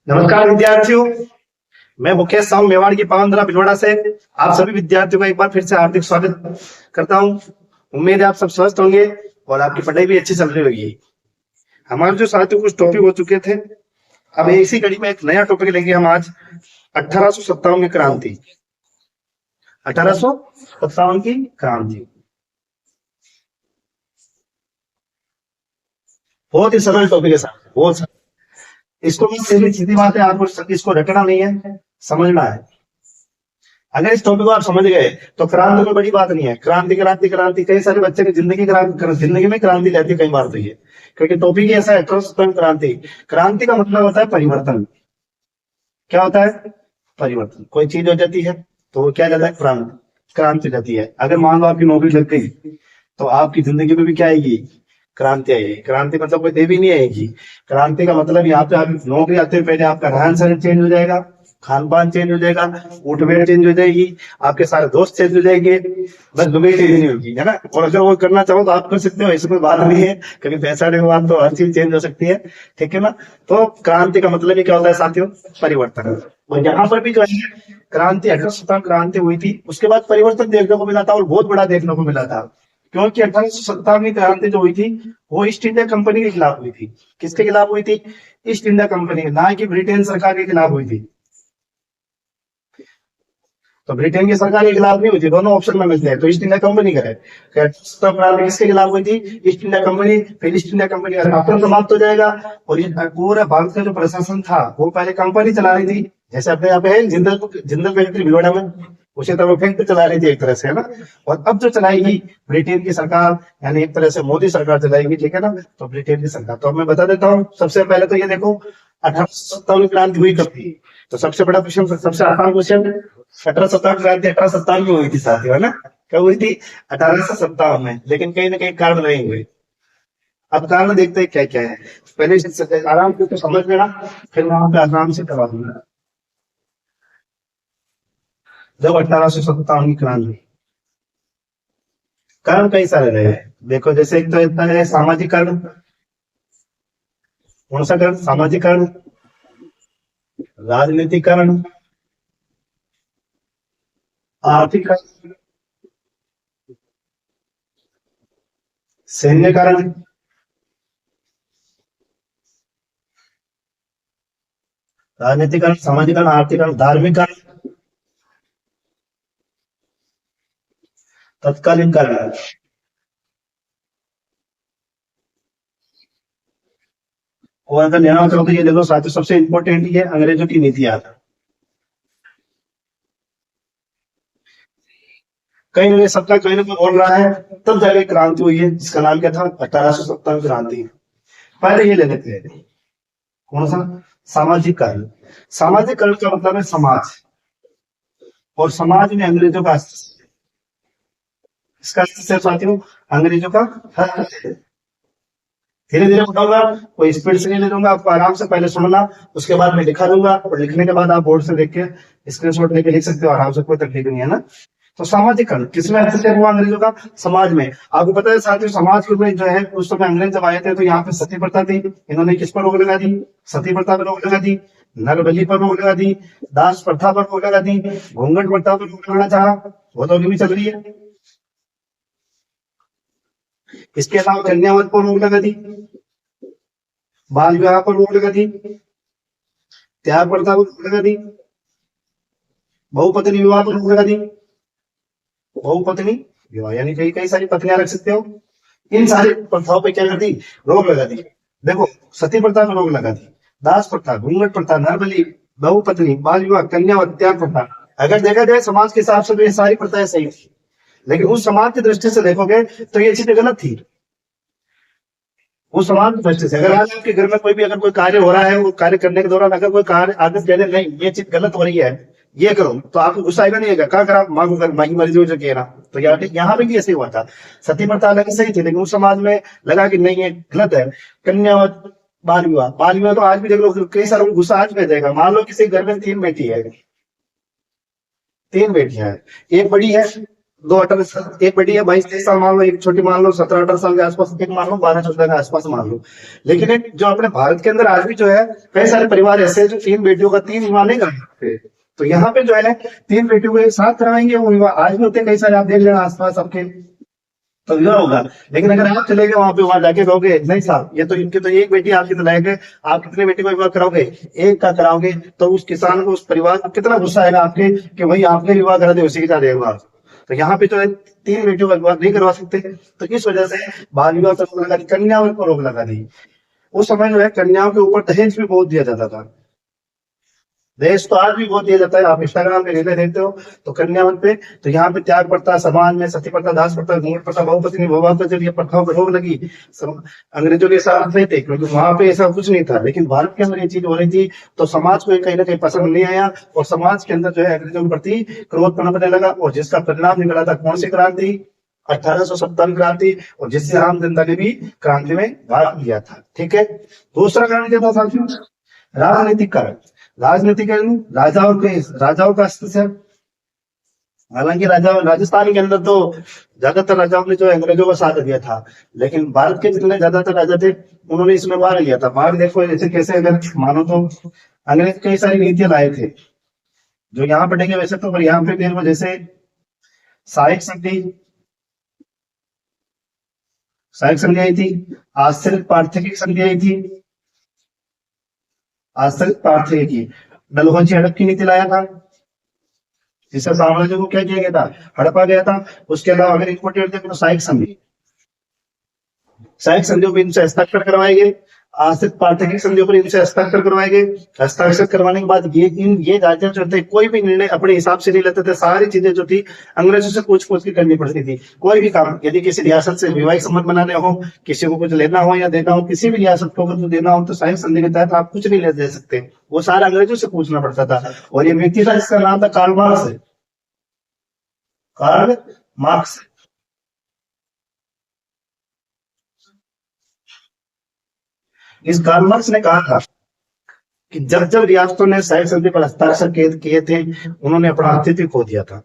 नमस्कार विद्यार्थियों। मैं मुकेश साहू मेवाड़ की पावनधरा भिलवाड़ा से आप सभी विद्यार्थियों का एक बार फिर से हार्दिक स्वागत करता हूं। उम्मीद है आप सब स्वस्थ होंगे और आपकी पढ़ाई भी अच्छी चल रही होगी। हमारे जो साथियों कुछ टॉपिक हो चुके थे, अब इसी कड़ी में एक नया टॉपिक लेंगे हम आज। 1857 की क्रांति। 1857 की क्रांति बहुत ही सरल टॉपिक है साहब, बहुत सरल। इसको बस सीधी सीधी बात है, आपको इसको रटना नहीं है, समझना है। अगर इस टॉपिक को आप समझ गए तो क्रांति कोई बड़ी बात नहीं है। क्रांति क्रांति क्रांति कई सारे बच्चे की जिंदगी में क्रांति रहती है कई बार तो ये, क्योंकि टॉपिक ही ऐसा है क्रांति। क्रांति का मतलब होता है परिवर्तन। क्या होता है? परिवर्तन। कोई चीज हो जाती है तो वो क्या जाता है? क्रांति जाती है। अगर मान लो आपकी नौकरी लग गई तो आपकी जिंदगी में भी क्या आएगी? क्रांति आएगी। क्रांति मतलब कोई देवी नहीं आएगी। क्रांति का मतलब यहाँ पे आप नौकरी आते हुए पहले आपका रहन सहन चेंज हो जाएगा, खान पान चेंज हो जाएगा, उठ बैठ चेंज हो जाएगी, आपके सारे दोस्त चेंज हो जाएंगे, बस दुबई चेंज नहीं होगी, है ना। और अगर वो करना चाहो तो आप कर सकते हो, ऐसी कोई बात नहीं है। कभी पैसा आने के बाद तो हर चीज चेंज हो सकती है, ठीक है ना। तो क्रांति का मतलब ये क्या होता है साथियों? परिवर्तन। और यहाँ पर भी जो है क्रांति 1857 क्रांति हुई थी, उसके बाद परिवर्तन देखने को मिला था और बहुत बड़ा देखने को मिला था। क्योंकि 1857 की क्रांति जो हुई थी वो ईस्ट इंडिया कंपनी के खिलाफ हुई थी। किसके खिलाफ हुई थी? ईस्ट इंडिया कंपनी, ना कि ब्रिटेन सरकार के खिलाफ हुई थी। तो ब्रिटेन की सरकार के खिलाफ नहीं हुई थी, दोनों ऑप्शन में मिलते हैं। तो ईस्ट इंडिया कंपनी करे तो क्रांति किसके खिलाफ हुई थी? East India company. फिर ईस्ट इंडिया कंपनी का शासन समाप्त हो जाएगा और ये पूरा भारत का जो प्रशासन था वो पहले कंपनी चला रही थी। जैसे अपने यहाँ पे है जिंदल फैक्ट्री भिलवाड़ा में, उसी तरह वो फैक्ट्री चला रही थी एक तरह से, है ना। और अब जो चलाएगी ब्रिटेन की सरकार, यानी एक तरह से मोदी सरकार चलाएगी, ठीक है ना। तो ब्रिटेन की सरकार, तो मैं बता देता हूँ। सबसे पहले तो ये देखो 1857 क्रांति हुई कब थी। तो सबसे बड़ा क्वेश्चन, सबसे आसान क्वेश्चन, 1857 क्रांति 1857 में हुई थी साथियों, है ना। कब हुई थी? 1857 में। लेकिन कहीं ना कहीं कारण रहे हुए। अब कारण देखते हैं क्या क्या है। पहले आराम से तो समझ लेना, फिर वहां पे आराम से करवा दूंगा। जब 1857 की क्रांति, कारण कई सारे रहे हैं। देखो, जैसे एक तो इतना है सामाजिक कारण। कौन सा कारण? सामाजिक कारण, राजनीतिक कारण, आर्थिक कारण, सैन्य कारण, राजनीतिक कारण, सामाजिक कारण, आर्थिक कारण, धार्मिक कारण, तत्कालीन कारण। और अगर लेना चाहो तो ये देखो साथियों, सबसे इंपॉर्टेंट ये अंग्रेजों की नीतियां। कहीं ना कहीं सबका कहीं ना कहीं बोल रहा है, तब जाके क्रांति हुई है जिसका नाम क्या था? 1857 क्रांति। पहले ये ले लेते हैं, कौन सा? सामाजिक कारण। सामाजिक कारण का मतलब है समाज, और समाज में अंग्रेजों का हस्तक्षेप। इसका हस्तक्षेप साथियों, अंग्रेजों का हस्तक्षेप। धीरे धीरे बताऊंगा, कोई स्पीड से नहीं ले लूंगा, आपको आराम से पहले सुनना, उसके बाद मैं लिखा दूंगा, और लिखने के बाद आप बोर्ड से देख के स्क्रीनशॉट लेके लिख सकते हो आराम से, कोई तकलीफ नहीं है ना। तो सामाजिकरण किसमें हस्तक्षेप हुआ अंग्रेजों का? समाज में। आपको पता है साथियों, समाज के में जो है उस समय अंग्रेज जब आए थे तो यहाँ पे सती प्रथा थी। इन्होंने किस पर रोक लगा दी? सती प्रथा पर रोक लगा दी, नर बलि पर रोक लगा दी, दास प्रथा पर रोक लगा दी, घूंघट प्रथा पर रोक लगाना चाहा, वो तो अभी भी चल रही है। इसके अलावा कन्यावध पर रोक लगा दी, बाल विवाह पर रोक लगा दी, त्याग प्रथा पर रोक लगा दी, बहुपत्नी विवाह पर रोक लगा दी। बहुपत्नी विवाह यानी कई कई सारी पत्नियां रख सकते हो। इन सारी प्रथाओं पे क्या कर दी? रोक लगा दी। देखो, सती प्रथा पर रोक लगा दी, दास प्रथा, घूंघट प्रथा, नरबली, बहुपत्नी, बाल विवाह, कन्यावध, त्याग प्रथा। अगर देखा जाए समाज के हिसाब से तो ये सारी प्रथाएं सही थी, लेकिन उस समाज की दृष्टि से देखोगे तो ये चीजें गलत थी। वो समाज की दृष्टि से, अगर आज आपके घर में कोई भी अगर कोई कार्य हो रहा है, वो कार्य करने के दौरान अगर कोई कार्य आदत कह दे नहीं ये चीज गलत हो रही है, ये करो, तो आपको गुस्सा आएगा नहीं आएगा? क्या करा? माँ को कर, माँ की मर्जी हो जो कह रहा। तो यहाँ पे भी ऐसे हुआ था। सती प्रथा अलग सही थी, लेकिन उस समाज में लगा कि नहीं ये गलत है। कन्यावध, बाल विवाह, बाल विवाह तो आज भी देख लो, कई सारे गुस्सा आज भी जाएगा। मान लो किसी घर में तीन बेटी है, तीन बेटियां हैं, एक बड़ी है, दो 18 एक बेटी है 22-23 साल मान लो, एक छोटी मान लो 17-18 साल के आसपास, एक मान लो 12-14 के आसपास मान लो। लेकिन एक जो अपने भारत के अंदर आज भी जो है कई सारे परिवार ऐसे हैं जो 3 बेटियों का 3 विवाह नहीं करते। तो यहाँ पे जो है 3 बेटियों को एक साथ कराएंगे, वो विवाह आज भी होते हैं कई सारे, आप देख लेना आसपास आपके, तो विवाह होगा। लेकिन अगर आप चले गए वहां पे, वहां जाके कहोगे नहीं साहब ये तो इनकी तो एक बेटी आपकी तो लायक, आप कितने बेटी को विवाह कराओगे, एक का कराओगे, तो उस किसान को, उस परिवार को कितना गुस्सा आएगा आपके कि भाई आपने विवाह करा दे उसी के साथ एक बार। तो यहाँ पे जो है 3 बेटियों का विवाह नहीं करवा सकते। तो इस वजह से बाल विवाह पर रोक लगा दी, कन्याओं पर रोक लगा दी। उस समय जो है कन्याओं के ऊपर दहेज भी बहुत दिया जाता था। दहेज तो आज भी बहुत दिया जाता है, आप इंस्टाग्राम पे रीलें देखते हो तो कन्यावन पे, तो यहाँ पे त्याग प्रथा, समाज में सती प्रथा, दास प्रथा, घूंघट प्रथा, बहुपत्नी विवाह पर जब ये प्रथाओं पर रोक लगी, अंग्रेजों के साथ नहीं थे क्योंकि वहां पे ऐसा कुछ नहीं था, लेकिन भारत के अंदर ये चीज हो रही थी, तो समाज को ये कहीं ना कहीं पसंद नहीं आया, और समाज के अंदर जो है अंग्रेजों के प्रति क्रोध पनपने लगा, और जिसका परिणाम निकला था कौन सी क्रांति, 1857 क्रांति, और जिससे आम जनता ने भी क्रांति में भाग लिया था। ठीक है, दूसरा कारण क्या था साथियों, राजनीतिक कारण। राजनीतिक कारण राजाओं का अस्तित्व। हालांकि राजा राजस्थान के अंदर तो ज्यादातर राजाओं ने जो है अंग्रेजों का साथ दिया था, लेकिन भारत के जितने ज्यादातर राजा थे उन्होंने इसमें भाग लिया था। भाग देखो जैसे कैसे, अगर मानो तो अंग्रेज कई सारी नीतियां लाए थे जो यहाँ पढ़ेंगे वैसे तो, पर यहाँ पे देखो जैसे सहायक संधि, सहायक संधि आई थी, आश्रित पार्थकिक संधि आई थी, आश्रित पार्थकिक की, डलहौजी हड़प की नीति लाया था जिससे साम्राज्य को क्या किया गया था, हड़पा गया था। उसके अलावा अगर इंपोर्टेंट देखें तो सहायक संधि, सहायक संधियों पर इनसे हस्ताक्षर करवाए गए, आश्रित पार्थकिक संधियों पर इनसे हस्ताक्षर करवाए गए। हस्ताक्षर करवाने के बाद ये राज्य जो थे कोई भी निर्णय अपने हिसाब से नहीं लेते थे, सारी चीजें जो थी अंग्रेजों से पूछ पूछ के करनी पड़ती थी। कोई भी काम, यदि किसी रियासत से वैवाहिक संबंध बनाने हो, किसी को कुछ लेना हो या देना हो, किसी भी रियासत को अगर देना हो तो सहायक संधि के तहत आप कुछ नहीं ले दे सकते, वो सारा अंग्रेजों से पूछना पड़ता था। और ये व्यक्ति था जिसका नाम था कार्ल मार्क्स, कार्ल मार्क्स। इस कार्ल मार्क्स ने कहा था कि जब जब रियासतों ने सहायक संधि पर हस्ताक्षर किए थे उन्होंने अपना अस्तित्व खो दिया था।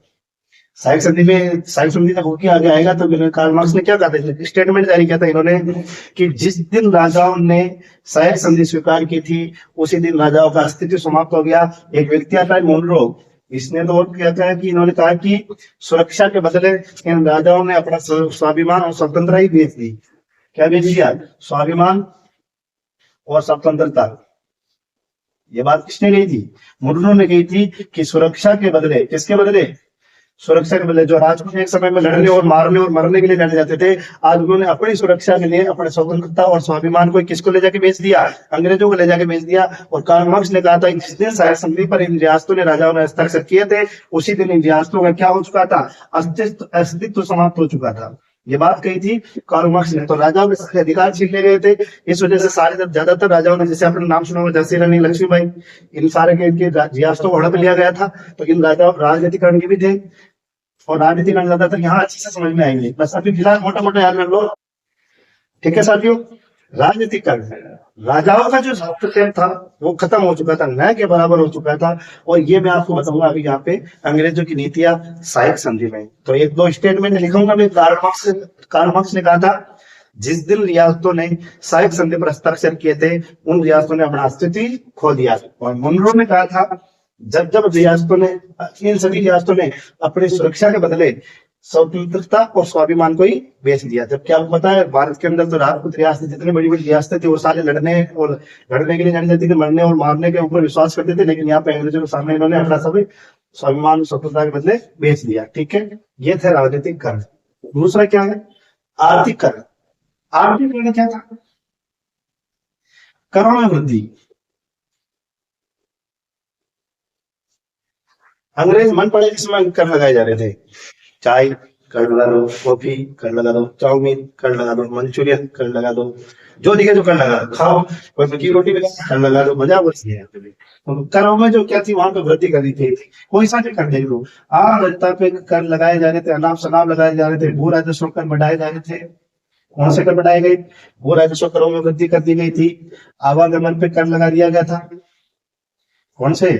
सहायक संधि में, सहायक संधि तक होके आगे आएगा तो कार्ल मार्क्स ने क्या कहा था, स्टेटमेंट जारी किया था इन्होंने कि जिस दिन राजाओं ने सहायक संधि स्वीकार की थी उसी दिन राजाओं का अस्तित्व समाप्त हो गया। एक व्यक्ति आता है मोनरो, इसने तो और कहता है कि इन्होंने कहा कि सुरक्षा के बदले इन राजाओं ने अपना स्वाभिमान और स्वतंत्रता ही बेच दी। क्या बेच दिया, स्वाभिमान और स्वतंत्रता। ये बात किसने कही थी, मुर्मू ने कही थी कि सुरक्षा के बदले, किसके बदले, सुरक्षा के बदले। जो राजपूत एक समय में लड़ने और मारने और मरने के लिए लड़ने जाते थे, आज उन्होंने अपनी सुरक्षा के लिए अपने स्वतंत्रता और स्वाभिमान को किसको ले जाके बेच दिया, अंग्रेजों को ले जाके बेच दिया। और कार्ल मार्क्स ने कहा था जिस दिन सहायक संधि पर इन रियासतों ने, राजाओं ने हस्ताक्षर किए थे उसी दिन इन रियासतों का क्या हो चुका था, अस्तित्व समाप्त हो चुका था। ये बात कही थी कार्ल मार्क्स ने। तो राजाओं के सारे अधिकार छीन गए थे, इस वजह से सारे ज्यादातर राजाओं ने, जैसे आपने नाम सुना होगा झांसी रानी लक्ष्मीबाई, इन सारे के इनके रियासतों को हड़प लिया गया था। तो इन राजाओं राजनीतिकरण के भी थे, और राजनीतिकरण ज्यादातर यहाँ अच्छे से समझ में आएंगे, बस अभी फिलहाल मोटा मोटा याद रख लो। ठीक है साथियों, राजनीतिकरण, राजाओं का जो हस्तक्षेप था वो खत्म हो चुका था, न के बराबर हो चुका था। और ये मैं आपको बताऊंगा अभी यहाँ पे अंग्रेजों की नीतियां सहायक संधि में। तो एक दो स्टेटमेंट लिखूंगा मैं। कार्ल मार्क्स ने कहा था जिस दिन रियासतों ने सहायक संधि पर हस्ताक्षर किए थे उन रियासतों ने अपना अस्तित्व खो दिया। और मुनरो ने कहा था जब जब रियासतों ने, इन सभी रियासतों ने अपनी सुरक्षा के बदले स्वतंत्रता और स्वाभिमान को ही बेच दिया। जबकि आपको पता है भारत के अंदर तो राजपूत रियासतें, जितनी बड़ी बड़ी रियासतें थी वो सारे लड़ने के लिए जानी जाती थी, मरने और मारने के ऊपर विश्वास करते थे। लेकिन यहाँ पे अंग्रेजों के सामने इन्होंने अपना सभी स्वाभिमान स्वतंत्रता के बदले बेच दिया। ठीक है, ये थे राजनीतिक कारण। दूसरा क्या है, आर्थिक कारण। आर्थिक कारण क्या था, करों में वृद्धि। अंग्रेज मन पड़े जिसमें कर लगाए जा रहे थे, चाय कर लगा दो, कॉफी कर लगा दो, चाउमीन कर लगा दो, मंचूरियन कर लगा दो, जो दिखे जो कर लगा दो, खाओ, कोई मक्की रोटी भी कर लगा दो, मजा वही है। तो करों में जो क्या थी वहां पे वृद्धि कर दी थी, कोई सा भी कर दे लो। आम जनता पे कर लगाए जा रहे थे, अनाप शनाप लगाए जा रहे थे, भू राजस्व कर बढ़ाए जा रहे थे। कौन से कर बढ़ाए गए, भू राजस्व करों में वृद्धि कर दी गई थी। आवागमन पे कर लगा दिया गया था। कौन से,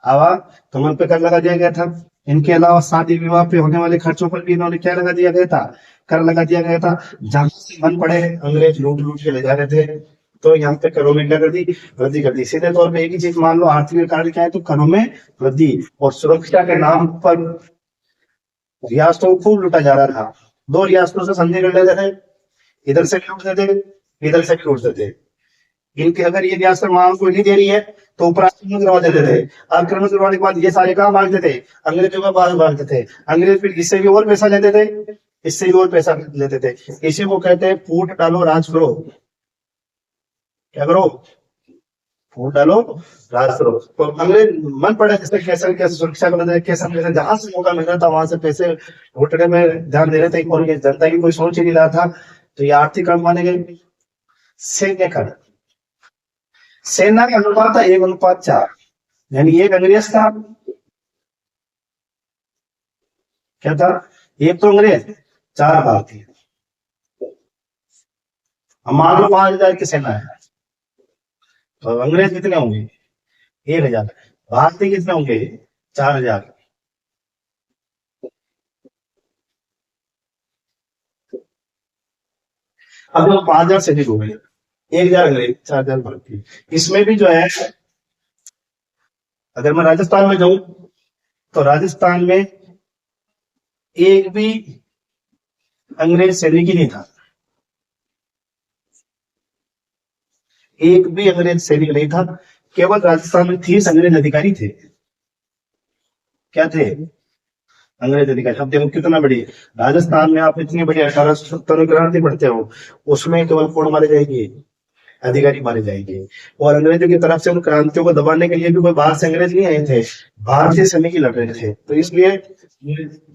आवा कमल पे कर लगा दिया गया था। इनके अलावा शादी विवाह पे होने वाले खर्चों पर भी इन्होंने क्या लगा दिया गया था, कर लगा दिया गया था। जहां से मन पड़े अंग्रेज लूट लूट के ले जा रहे थे, तो यहाँ पे करों में क्या कर दी, वृद्धि कर दी। सीधे तौर पे एक ही चीज मान लो, आर्थिक कारण क्या है, तो करों में वृद्धि। और सुरक्षा के नाम पर रियासतों को खूब लूटा जा रहा था। दो रियासतों से संधि कर लेते थे, इधर से भी लूटते थे, इधर से भी लूटते थे। इनके अगर ये रियासत वहां को नहीं दे रही है तो ऊपर आक्रमण करवा देते थे। आक्रमण करवाने के बाद ये सारे काम मांगते थे, अंग्रेजों का बात मांगते थे। अंग्रेज फिर इससे भी और पैसा लेते थे, इससे भी और पैसा लेते थे। इसी को कहते हैं फूट डालो राज करो। क्या करो, फूट डालो राज करो। तो अंग्रेज मन पड़े जैसे कैसे कैसे सुरक्षा कर रहे थे, कैसे कैसे जहां से मौका मिल रहा था वहां से पैसे लूटने में ध्यान दे रहे थे। और ये जनता की कोई सोच ही नहीं रहा था। तो ये आर्थिक काम माने गए। सैन्य कर, सेना का अनुपात था 1:4, यानी एक अंग्रेज था, क्या था, एक तो अंग्रेज 4 भारतीय। अब मान लो 5,000 की सेना है, तो अंग्रेज कितने होंगे, 1,000। भारतीय कितने होंगे, 4,000। अब जो 5,000 सैनिक हो गए, 1,000 अंग्रेज, 4,000 भारतीय। इसमें भी जो है, अगर मैं राजस्थान में जाऊं तो राजस्थान में एक भी अंग्रेज सैनिक ही नहीं था, एक भी अंग्रेज सैनिक नहीं था। केवल राजस्थान में 30 अंग्रेज अधिकारी थे। क्या थे, अंग्रेज अधिकारी। अब देखो कितना बड़ी राजस्थान में, आप इतनी बड़ी 1870 क्रांति पढ़ते हो, उसमें केवल कौन मारे जाएंगे, अधिकारी मारे जाएंगे। और अंग्रेजों की तरफ से उन क्रांतियों को दबाने के लिए भी कोई बाहर से अंग्रेज नहीं आए थे, भारतीय सैनिक ही लड़ रहे थे। तो इसलिए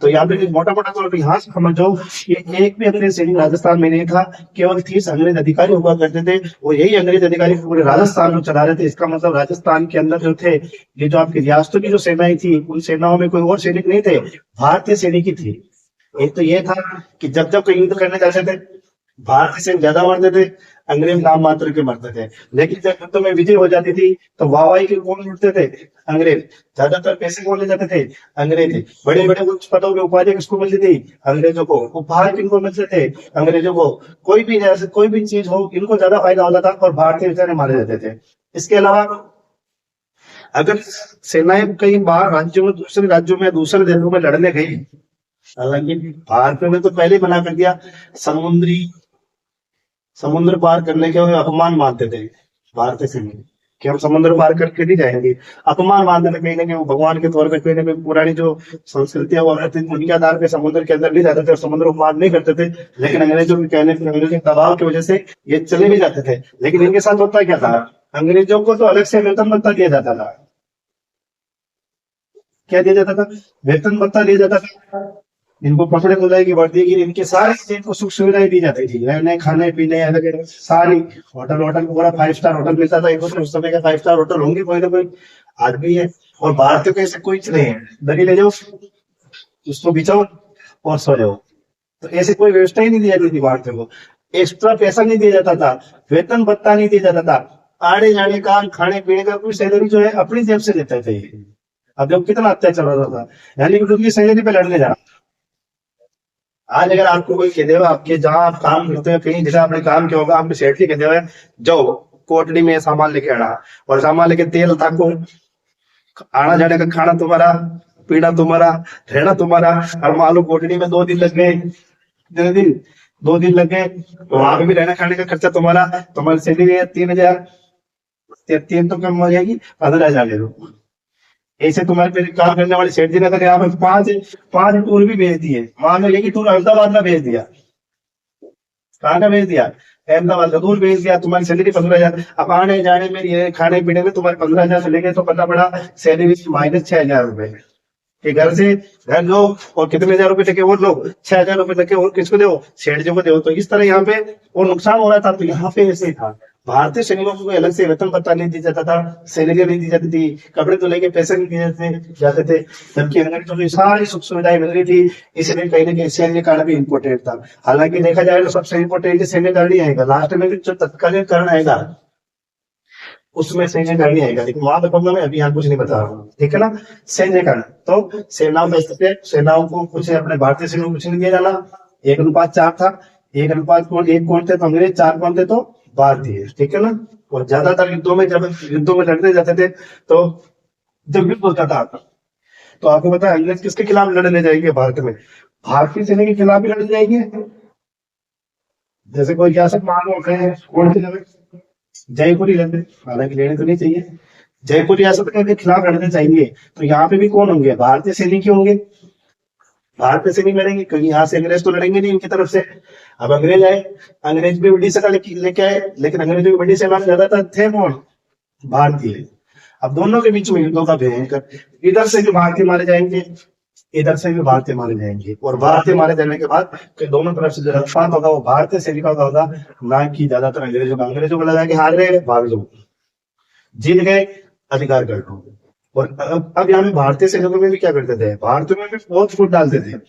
तो यहाँ पे मोटा मोटा तौर पर यहाँ से समझो, ये एक भी अंग्रेज सैनिक राजस्थान में नहीं था, केवल 30 अंग्रेज अधिकारी हुआ करते थे। और यही अंग्रेज अधिकारी पूरे राजस्थान को चला रहे थे। इसका मतलब राजस्थान के अंदर जो थे, ये जो आपकी रियासतों की जो सेनाएं थी, उन सेनाओं में कोई और सैनिक नहीं थे, भारतीय सैनिक ही थी। एक तो ये था कि जब जब कोई युद्ध करने जाते थे, भारतीय सैनिक ज्यादा मरते थे, अंग्रेज नाम मात्र के मरते थे। लेकिन जब युद्ध में विजय हो जाती थी तो वाहवाही के कौन लूटते थे, अंग्रेज। ज्यादातर पैसे कौन ले जाते थे, अंग्रेज। बड़े बड़े उच्च पदों की उपाधि किसको मिलती थी, अंग्रेजों को। उपहार किनको मिलते थे, अंग्रेजों को। कोई भी जैसे कोई भी चीज हो, इनको ज्यादा फायदा होता था और भारतीय बेचारे मारे जाते थे। इसके अलावा अगर सेनाएं कहीं बाहर राज्यों में, दूसरे राज्यों में, दूसरे देशों में लड़ने गई, हालांकि भारत में तो पहले ही मना कर दिया, समुद्र पार करने के वो अपमान मानते थे भारतीय सैनिक, कि हम समुद्र पार करके नहीं जाएंगे। अपमान मानते थे कहीं ना कहीं, वो भगवान के तौर पे कहीं ना कहीं पुरानी जो संस्कृति है वो उनके आधार पे समुद्र के अंदर नहीं जाते थे और समुद्र को पार नहीं करते थे। लेकिन अंग्रेजों के कहने पर, अंग्रेजों के दबाव की वजह से ये चले भी जाते थे। लेकिन इनके साथ होता क्या था, अंग्रेजों को तो अलग से वेतन भत्ता दिया जाता था। क्या दिया जाता था, वेतन भत्ता दिया जाता था। इनको पकड़े बुलाई की वर्दी की, इनके सारी चीज को सुख सुविधाएं दी जाती थी, रहने खाने पीने अलग अलग सारी। होटल होटल पूरा 5 स्टार होटल मिलता था इनको, तो उस समय का 5 स्टार होटल होंगे कोई ना कोई आदमी है। और भारतीयों के ऐसे कोई नहीं है, दरी ले जाओ, उसको बिछाओ और सो जाओ। तो ऐसे कोई व्यवस्था ही नहीं दी जाती थी भारतीयों को। एक्स्ट्रा पैसा नहीं दिया जाता था, वेतन भत्ता नहीं दिया जाता था। आने जाने का, खाने पीने का कोई सैलरी जो है अपनी जेब से देते थे। अब जब कितना अत्याचार हो रहा था, यानी कि उनकी सैलरी पे लड़ने जा। आज अगर आपको कोई कह देगा, आपके जहां आप काम करते हो कहीं, जैसे आपने काम किया होगा, आपके सेठ कह देगा जाओ कोटड़ी में सामान लेके आना, और सामान लेके तेल ताको, आना जाने का खाना तुम्हारा, पीना तुम्हारा, रहना तुम्हारा। और मान लो कोटड़ी में 2 दिन लग गए, कितने दिन, 2 दिन लग गए, तो वहां पे भी रहना खाने का खर्चा तुम्हारा। तुम्हारी सैलरी है 3,000, 3 तो कम हो जाएगी, 15,000 ले लो। ऐसे तुम्हारे पे काम करने वाले सेठ जी ने अगर यहाँ पे पांच पांच टूर भी भेज दिए, मान लो यही टूर अहमदाबाद का भेज दिया, कहाँ का भेज दिया, अहमदाबाद का टूर भेज दिया, तुम्हारी सैलरी 15,000। अब आने जाने में, ये खाने पीने में तुम्हारे 15,000 से लेके तो पता पड़ा सैलरी -6,000 रुपए। कि घर से घर लो और कितने हजार रुपए टके और लो, 6,000 रुपए टके और किसको दो, सेठ जी को दो। तो इस तरह यहाँ पे वो नुकसान हो रहा था। तो यहाँ पे ऐसे ही था, भारतीय सैनिकों को कोई अलग से वेतन भत्ता नहीं दिया जाता था, सैलरी नहीं दी जाती थी, कपड़े तो लेके पैसे नहीं दिए जाते थे। जबकि अंग्रेजों को सारी सुख सुविधाएं मिल रही थी। इसलिए कहीं ना कहीं सैन्य कारण भी इम्पोर्टेंट था। हालांकि देखा जाए तो सबसे इम्पोर्टेंट सैन्य कारण ही आएगा लास्ट में, जो तत्कालीन कारण आएगा उसमें सैन्यकरण नहीं आएगा, लेकिन वहां बताऊंगा मैं, अभी यहाँ कुछ नहीं बता रहा हूँ, ठीक है ना। सैन्यकरण तो सेनाओं में स्थित, सेनाओं को कुछ अपने भारतीय सेना को कुछ नहीं दिया जाना। 1:4 था। 1:1 कौन थे तो अंग्रेज, 4 कौन थे तो भारतीय, ठीक है ना। और ज्यादातर युद्धों में, जब युद्धों में लड़ते जाते थे, तो जब युद्ध होता था, तो आपको पता है अंग्रेज किसके खिलाफ लड़ने जाएंगे भारत में? भारतीय सेना के खिलाफ ही लड़ने जाएंगे। जैसे कोई रियासत मान लो कहे कौन सी लड़े, जयपुर ही लड़े, हालांकि लेने तो नहीं चाहिए, जयपुर रियासत के खिलाफ लड़ने चाहिए। तो यहाँ पे भी कौन होंगे? भारतीय सैनिक ही होंगे। भारतीय सैनिक लड़ेंगे, क्योंकि यहाँ से अंग्रेज तो लड़ेंगे नहीं इनकी तरफ से। अब अंग्रेज आए, अंग्रेज भी बड़ी सेना लेके आए, लेकिन अंग्रेजों की बड़ी सेना में ज्यादातर थे कौन? भारतीय। अब दोनों के बीच में युद्धों का भयंकर, इधर से भी भारतीय मारे जाएंगे, इधर से भी भारतीय मारे जाएंगे, और भारतीय मारे जाने के बाद फिर दोनों तरफ से जो रक्षांत होगा वो भारतीय सैनिकों का होगा, ना कि ज्यादातर अंग्रेजों का। अंग्रेजों को लगा कि हार रहे, भाग जाओ, जीत गए, अधिकार कर लो। और अब यहाँ पे भारतीय सैनिकों में भी क्या करते थे? भारतीयों में भी बहुत फूट डालते थे।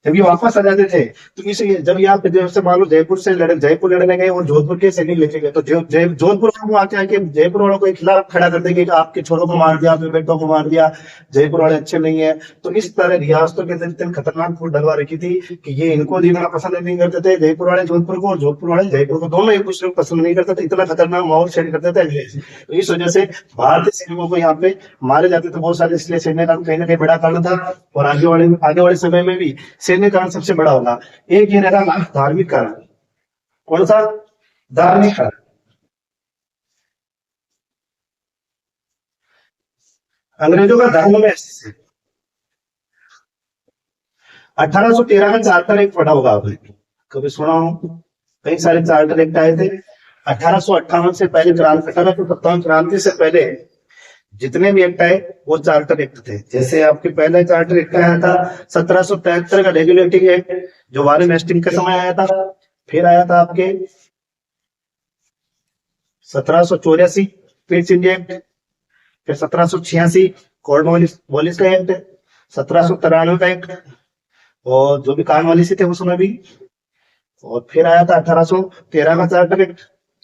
जब ये वापस आ जाते थे, तो इसलिए जब यहाँ पे जैसे मान लो जयपुर से लड़े, जयपुर लड़ने गए और जोधपुर के सैनिक लेके गए, तो जोधपुर वालों को आके आके जयपुर वालों के खिलाफ खड़ा कर देंगे कि आपके छोरों को मार दिया, आपके बेटों को मार दिया, जयपुर वाले अच्छे नहीं है। तो इस तरह रियासतों के अंदर इतनी खतरनाक फूट डलवा रखी थी कि ये इनको जीना पसंद नहीं करते थे, जयपुर वाले जोधपुर को, और जोधपुर वाले जयपुर को, दोनों एक दूसरे को पसंद नहीं करते थे। इतना खतरनाक माहौल शेयर करते थे अंग्रेज। तो इस वजह से भारतीय सैनिकों को यहाँ पे मारे जाते थे बहुत सारे, इसलिए सैन्य काम कहीं ना कहीं बड़ा कारण था। और आगे वाले समय में भी सैन्य कारण सबसे बड़ा होगा। एक ये रहेगा लास्ट धार्मिक कारण। कौन सा? धार्मिक कारण। अंग्रेजों का धर्म में 1813 का चार्टर एक्ट पढ़ा होगा आपने, कभी सुना हो? कई सारे चार्टर एक्ट आए थे 1858 से पहले, क्रांति 1857 क्रांति से पहले जितने भी एक्ट आए वो चार्टर एक्ट थे। जैसे आपके पहला चार्टर एक्ट आया था 1773 का रेगुलेटिंग एक्ट, जो वारेन हेस्टिंग के समय आया था। फिर आया था आपके 1784 पीस इंडिया एक्ट। फिर 1786 कॉर्नवालिस वॉलिस का एक्ट। 1793 का एक्ट, और जो भी कॉर्नवालिस थे उस समय भी। और फिर आया था 1813 का चार्टर एक्ट।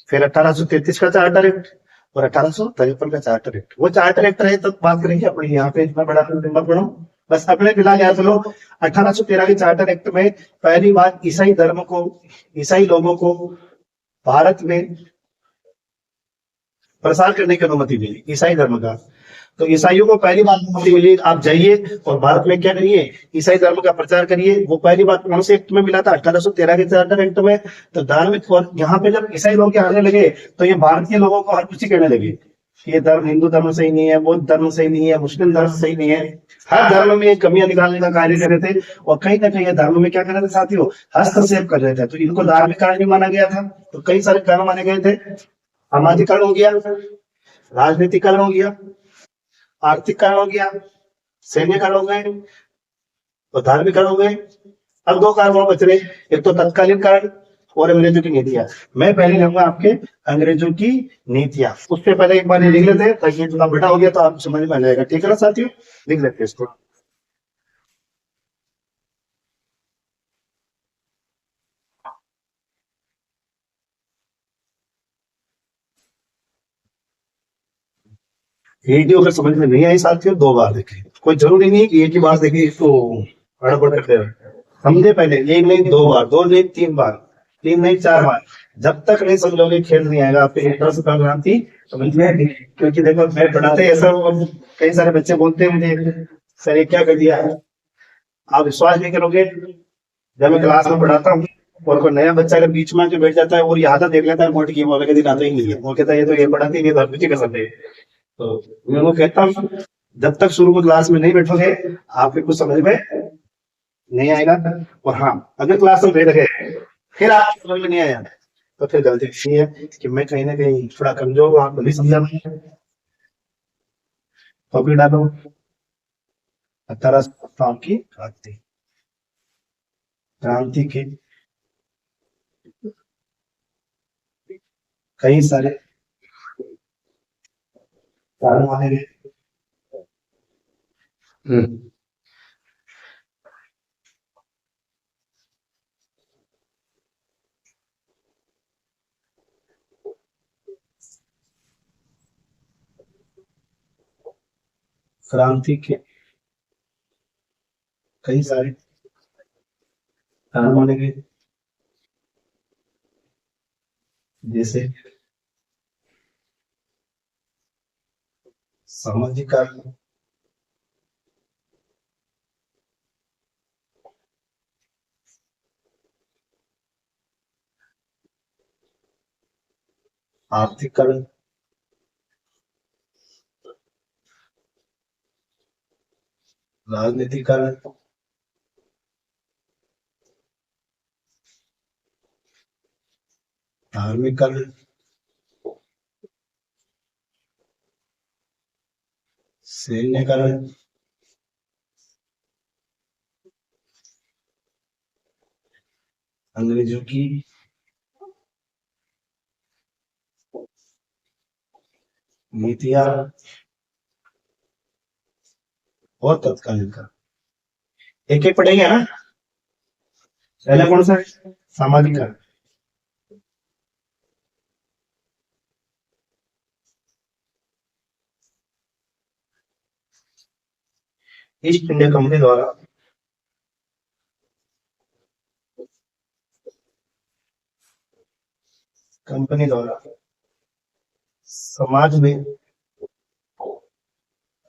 फिर 1833 का चार्टर एक्ट, और 1853 का चार्टर एक्ट। वो चार्टर एक्ट रहे तब बात करेंगे अपने, यहाँ पे इतना बड़ा मत पढ़ो, बस अपने फिलहाल याद लो। 1813 के चार्टर एक्ट में पहली बार ईसाई धर्म को, ईसाई लोगों को भारत में प्रसार करने की अनुमति मिली, ईसाई धर्म का। तो ईसाइयों को पहली बार अनुमति मिली, आप जाइए और भारत में क्या करिए, ईसाई धर्म का प्रचार करिए। वो पहली बात कौन से एक्ट में मिला था? 1813 के चार्टर एक्ट में। तो धार्मिक, और यहाँ पे जब ईसाई लोग आने लगे, तो ये भारतीय लोगों को हर कुछ कहने लगे कि ये धर्म, हिंदू धर्म सही नहीं है, बौद्ध धर्म सही नहीं है, मुस्लिम धर्म सही नहीं है। हर धर्म में कमियां निकालने का कार्य कर रहे थे, और कहीं ना कहीं धर्म में क्या कर रहे थे साथियों? हस्तक्षेप कर रहे थे। तो इनको धार्मिक कारण नहीं माना गया था, तो कई सारे कारण माने गए थे। सामाजिकरण हो गया, राजनीतिकरण हो गया, आर्थिक कारण हो गया, सैन्य कारण हो गए, और धार्मिक कारण हो गए। अब दो कारण और बच रहे, एक तो तत्कालीन कारण और अंग्रेजों की नीतियां। मैं पहले लूंगा आपके अंग्रेजों की नीतियां, उससे पहले एक बार ये लिख लेते हैं ताकि ये थोड़ा बड़ा हो गया तो आपको समझ में आ जाएगा, ठीक है ना साथियों? लिख लेते हैं इसको। वीडियो अगर समझ में नहीं आई साथियों, 2 बार देखें, कोई जरूरी नहीं है कि एक ही बार देखें तो गड़बड़ करते रहे। समझे? पहले एक नहीं 2 बार, दो नहीं 3 बार, 3 नहीं 4 बार। जब तक नहीं समझोगे खेल नहीं आएगा आपके, एक तरह से भ्रांति समझ में आएगी। क्योंकि देखो मैं पढ़ाते ऐसा, कई सारे बच्चे बोलते हैं मुझे, सर ये क्या कर दिया है? आप विश्वास नहीं करोगे, जब मैं क्लास में पढ़ाता हूँ और कोई नया बच्चा अगर बीच में आके बैठ जाता है और ये आदत देख लेता है बोर्ड की, वो अगले दिन आता ही नहीं है, वो कहता है ये तो ये पढ़ाती नहीं, तो कुछ ही कर सकते हैं। तो मैं वो कहता हूँ, जब तक शुरू में क्लास में नहीं बैठोगे आपके कुछ समझ में नहीं आएगा। और हाँ, अगर क्लास में बैठ गए फिर आपको समझ में नहीं आया, तो फिर गलती ये है कि मैं कहीं ना कहीं थोड़ा कमजोर हूँ, आपको नहीं समझा। तो फिर डालो 18 की क्रांति, क्रांति के कई सारे कारण माने गए। हम्म। क्रांति के कई सारे कारण माने गए, जैसे सामाजिक कारण, आर्थिक कारण, राजनीतिक कारण, धार्मिक कारण, सैन्य कारण, अंग्रेजों की नीतियां और तत्कालीन कारण। एक एक पढ़ेंगे ना। पहला कौन सा है? सामाजिक कारण। ईस्ट इंडिया कंपनी द्वारा समाज में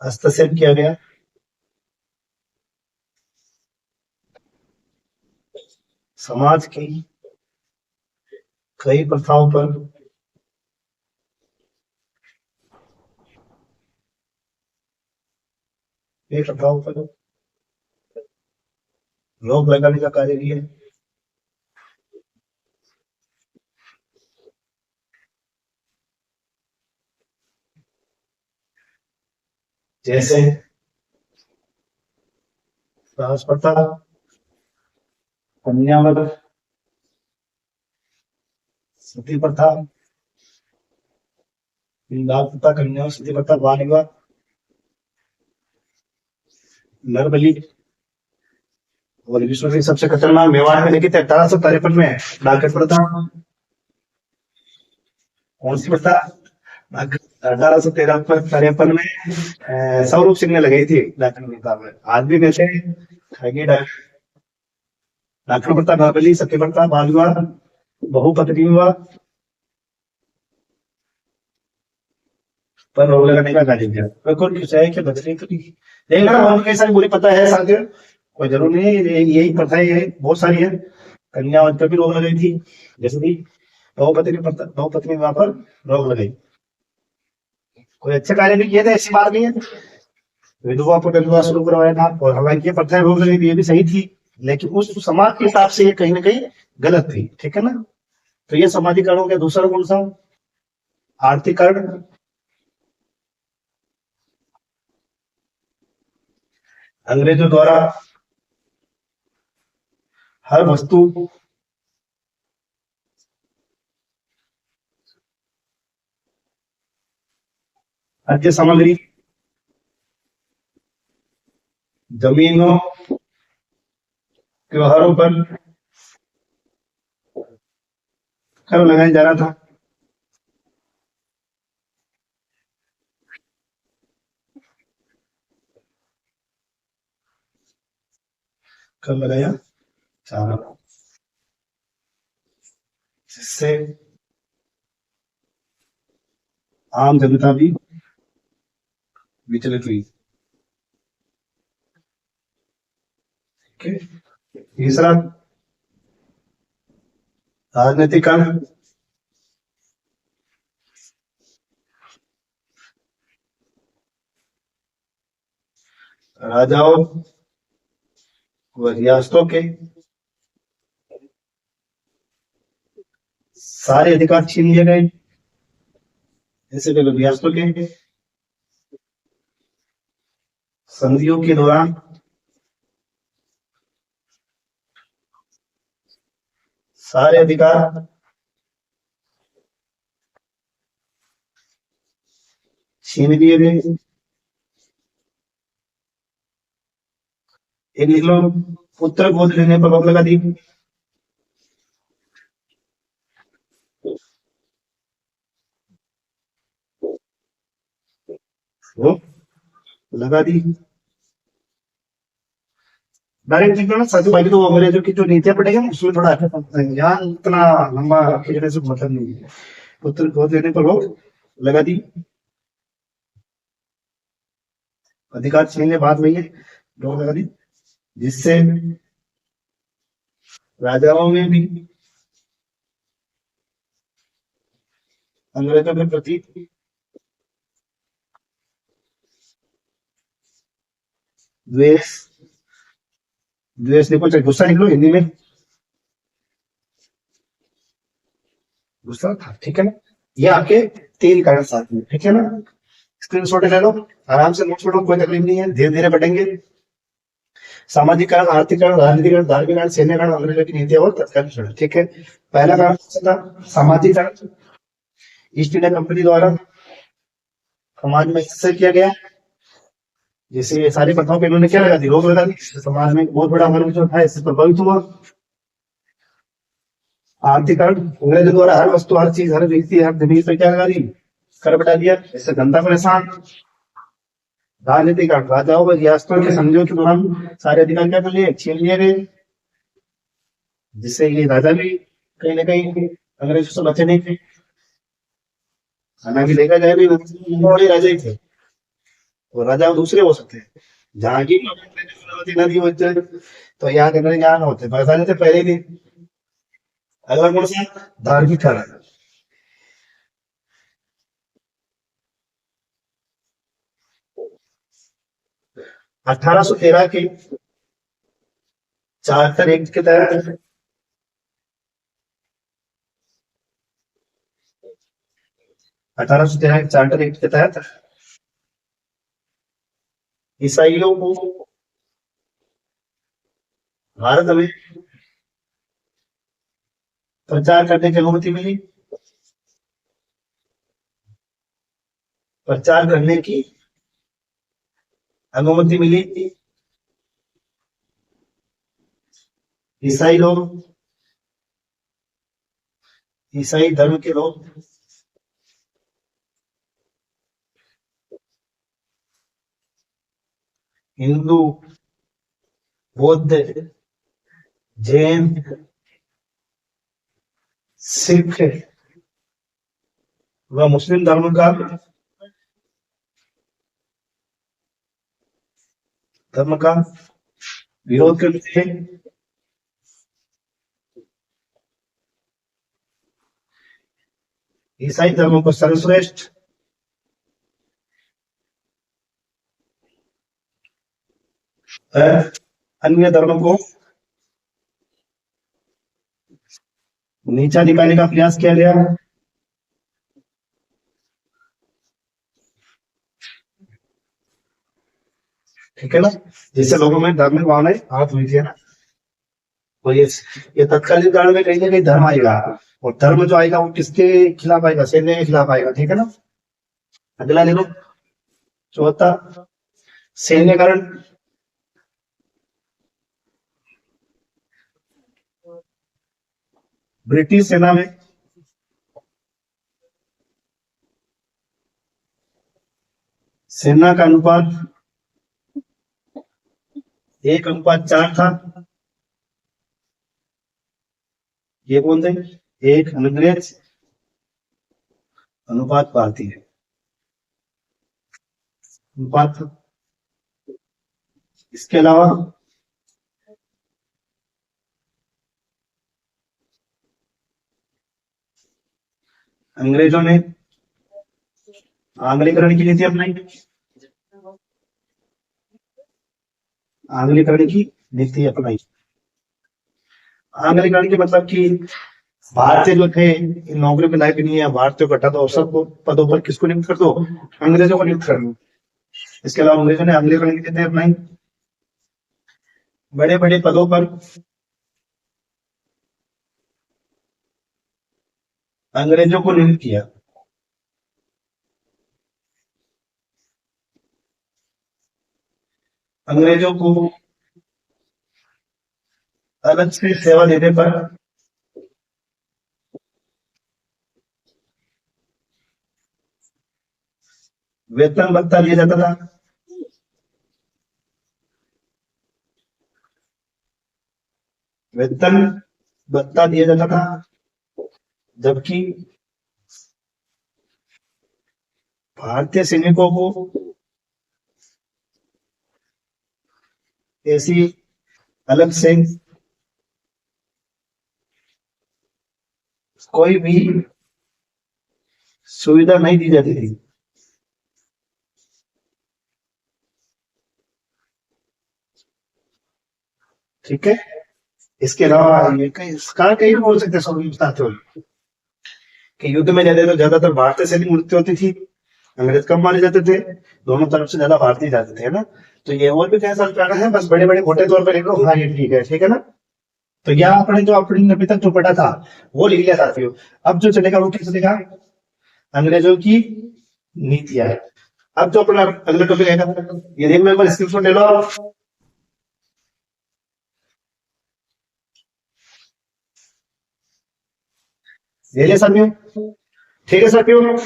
हस्तक्षेप किया गया, समाज की कई प्रथाओं पर रोक लगाने का कार्य किया, जैसे दास प्रथा, कन्यावध, सती प्रथा, दास प्रथा, कन्या सती प्रथा, बाल विवाह, नर बलि, और विश्व की सबसे खतरनाक मेवाड़ में देखी थी 1853 में डाकट प्रथा। कौन सी प्रथा? 1853 में स्वरूप सिंह ने लगाई थी डाकट प्रथा में। आज भी वैसे ठगी डाकट प्रथा, नरबली, सती प्रथा, बाल विवाह, बहुपत्नी विवाह पर रोक लगाने का कार्य किया। बिल्कुल है कि बदली तो नहीं, लेकिन और कई सारी बुरी पता है साथियों, कोई जरूरी नहीं है यही प्रथा है, बहुत सारी है। कन्यावध पर भी रोक लगाई थी, जैसे कि बहुपत्नी विवाह पर रोक लगाई। कोई अच्छे कार्य भी किए थे, ऐसी बात नहीं है। विधवा पर विवाह शुरू करवाया था, और हालांकि ये प्रथाएं रोक लगाई थी, ये भी सही थी, लेकिन उस समाज के हिसाब से ये कहीं ना कहीं गलत थी। ठीक है ना। तो ये सामाजिक कारणों का दूसरा कौन सा? आर्थिक कारण। अंग्रेजों द्वारा हर वस्तु, खाद्य सामग्री, जमीनों, त्योहारों पर कर लगाया जा रहा था। कर लगाया जा रहा था, जिससे आम जनता भी विचलित हुई। तीसरा, राजनीतिक कारण। राजाओं व रियासतों के सारे अधिकार छीन लिए गए, जैसे कि रियासतों के संधियों के दौरान सारे अधिकार छीन लिए गए। एक लिख लो, पुत्र गोद लेने पर रोक लगा दी। वो लगा दी। डायरेक्ट निकलना सच बाकी तो अंग्रेजों की जो नीतियां पड़ेगा ना उसमें थोड़ा अच्छा समझता है, यहाँ इतना लंबा खींचने से मतलब नहीं है। उत्तर खोज देने पर रोक लगा दी। अधिकार छीनने बात वही है, रोक लगा दी, जिससे राजाओं में भी अंग्रेजों के प्रति द्वेष, द्वेष देखो चाहे गुस्सा निकलो हिंदी में, गुस्सा था, ठीक है ना। ये आपके तीन कारण साथ में, ठीक है ना। स्क्रीन शॉट ले लो, आराम से नोट्स पढ़ो, कोई तकलीफ नहीं है, धीरे धीरे पढ़ेंगे। सामाजिक कारण, आर्थिक कारण, राजनीतिक कारण, धार्मिक कारण, सैन्य कारण, अंग्रेजों की नीतियां और तत्कालीन कारण, ठीक है। पहला कारण कौन सा था? सामाजिक कारण। ईस्ट इंडिया कंपनी द्वारा समाज में हिस्सा किया गया, जैसे ये सारी प्रथाओं पे इन्होंने क्या लगा दी? रोक लगा दी, इससे समाज में एक बहुत बड़ा वर्ग जो था इससे प्रभावित हुआ। आर्थिक कारण, अंग्रेजों द्वारा हर वस्तु, हर चीज, हर व्यक्ति, हर जमीन पर क्या लगा दी? कर बटा दिया, इससे जनता परेशान। राजनीतिक कारण, राजाओं व रियासतों के समझौते के दौरान सारे अधिकार क्या कर लिए? छीन लिए गए, जिससे ये राजा भी कहीं ना कहीं अंग्रेजों से बचे नहीं थे। हालांकि देखा जाए भी बड़े राजा ही थे, तो राजा दूसरे हो सकते हैं। जहाँ की नदी होते तो यहाँ के अंदर यहाँ होते, पैसा नहीं थे पहले ही थे। अगला कौन सा? धार्मिक कारण। 1813 के चार्टर एक्ट के तहत, 1813 के चार्टर एक्ट के तहत ईसाइयों को भारत में प्रचार करने की अनुमति मिली, प्रचार करने की अनुमति मिली। ईसाई लोग, ईसाई धर्म के लोग हिंदू, बौद्ध, जैन, सिख व मुस्लिम धर्म का विरोध करते हैं। ईसाई धर्म को सर्वश्रेष्ठ, अन्य धर्म को नीचा दिखाने का प्रयास किया गया। ठीक है ना, जिससे लोगों में धार्मिक भावनाएं आहत हुई थी, है ना। तो ये तत्कालीन काल में कहीं ना कहीं धर्म आएगा, और धर्म जो आएगा वो किसके खिलाफ आएगा? सैन्य के खिलाफ आएगा, ठीक है ना। अगला देखो, चौथा सैन्य कारण। ब्रिटिश सेना में सेना का अनुपात 1:4 था। ये कौन थे? एक अंग्रेज अनुपात भारतीय अनुपात था। इसके अलावा अंग्रेजों ने आंग्लीकरण की नीति अपनाई। आंग्लीकरण की नीति अपनाई। आंग्लीकरण की मतलब कि भारतीय जो थे इन नौकरी में लायक नहीं है, भारतीय को हटा दो, सबको पदों पर किसको नियुक्त कर दो? अंग्रेजों को नियुक्त कर दो। इसके अलावा अंग्रेजों ने आंग्लीकरण की नीति अपनाई। बड़े बड़े पदों पर अंग्रेजों को नियुक्त किया। अंग्रेजों को अलग से सेवा देने पर वेतन भत्ता दिया जाता था। वेतन भत्ता दिया जाता था, जबकि भारतीय सैनिकों को ऐसी अलग से कोई भी सुविधा नहीं दी जाती थी। ठीक है, इसके अलावा ये कहीं बोल सकते हैं कि युद्ध में जाते तो ज्यादातर भारतीय सैनिक मृत्यु होती थी, अंग्रेज कम मारे जाते थे, दोनों तरफ से ज्यादा भारतीय जाते थे, है ना। तो ये और भी कई सारे कारण है, बस बड़े बड़े मोटे तौर पर लिख लो, हाँ ये ठीक है ना। तो यहाँ आपने जो अपने अभी तक जो पढ़ा था वो लिख लिया साथियों। अब जो चलेगा वो क्या चलेगा, अंग्रेजों की नीतियां। अब जो अपना अगला टॉपिक है, ये देख लो एक बार, स्क्रीनशॉट ले लो आप। ले लिया साथियों, ठीक है साथियों।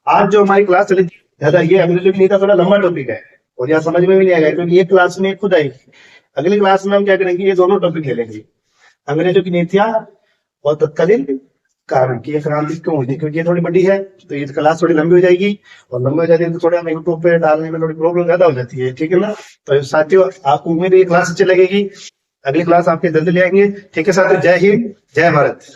आज जो हमारी क्लास चली ज्यादा, ये अंग्रेजों की नीति थोड़ा लंबा टॉपिक है और यहाँ समझ में भी नहीं आएगा, क्योंकि ये क्लास में खुद आएगी। अगली क्लास में हम क्या करेंगे, ये दोनों टॉपिक ले लेंगे, अंग्रेजों की नीतियां और तत्कालीन कारण की ये क्रांति क्यों हुई थी, क्योंकि ये थोड़ी बड़ी है तो ये क्लास थोड़ी लंबी हो जाएगी, और लंबी हो जाती है तो थोड़ा हमें यूट्यूब पे डालने में थोड़ी प्रॉब्लम ज्यादा हो जाती है, ठीक है ना। तो साथियों आपको उम्मीद है ये क्लास अच्छी लगेगी, अगली क्लास आपके जल्दी ले आएंगे। ठीक है साथियों, जय हिंद जय भारत।